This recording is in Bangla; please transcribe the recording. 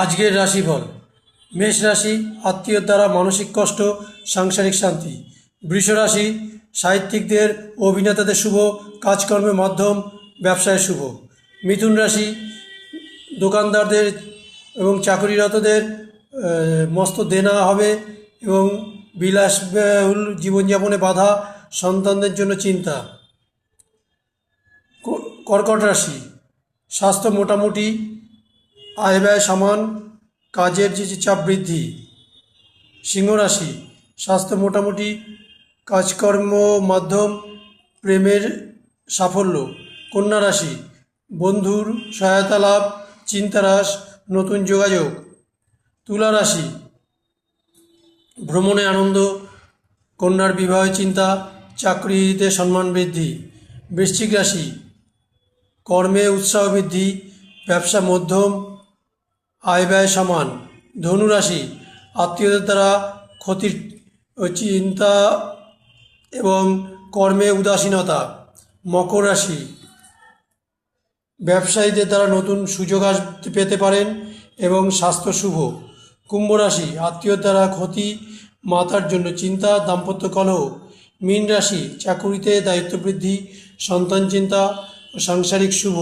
আজকের রাশিফল। মেষ রাশি, আত্মীয়র দ্বারা মানসিক কষ্ট, সাংসারিক শান্তি। বৃষ রাশি, সাহিত্যিকদের ও অভিনেতাদের শুভ, কাজকর্মের মাধ্যম, ব্যবসায় শুভ। মিথুন রাশি, দোকানদারদের এবং চাকরিরতদের মস্ত দেনা হবে এবং বিলাসবহুল জীবনযাপনে বাধা, সন্তানদের জন্য চিন্তা। কর্কট রাশি, স্বাস্থ্য মোটামুটি, আয় ব্যয় সমান, কাজের যে চাপ বৃদ্ধি। সিংহ রাশি, স্বাস্থ্য মোটামুটি, কাজকর্ম মাধ্যম, প্রেমের সাফল্য। কন্যা রাশি, বন্ধুর সহায়তা লাভ, চিন্তা হ্রাস, নতুন যোগাযোগ। তুলা রাশি, ভ্রমণে আনন্দ, কন্যার বিবাহ চিন্তা, চাকরিতে সম্মান বৃদ্ধি। বৃশ্চিক রাশি, কর্মে উৎসাহ বৃদ্ধি, ব্যবসা মধ্যম, আয় ব্যয় সমান। ধনু রাশি, আত্মীয়দের দ্বারা ক্ষতির চিন্তা এবং কর্মে উদাসীনতা। মকর রাশি, ব্যবসায়ীদের দ্বারা নতুন সুযোগ পেতে পারেন এবং স্বাস্থ্য শুভ। কুম্ভ রাশি, আত্মীয়র দ্বারা ক্ষতি, মাতার জন্য চিন্তা, দাম্পত্য কলহ। মীন রাশি, চাকুরিতে দায়িত্ব বৃদ্ধি, সন্তান চিন্তা ও সাংসারিক শুভ।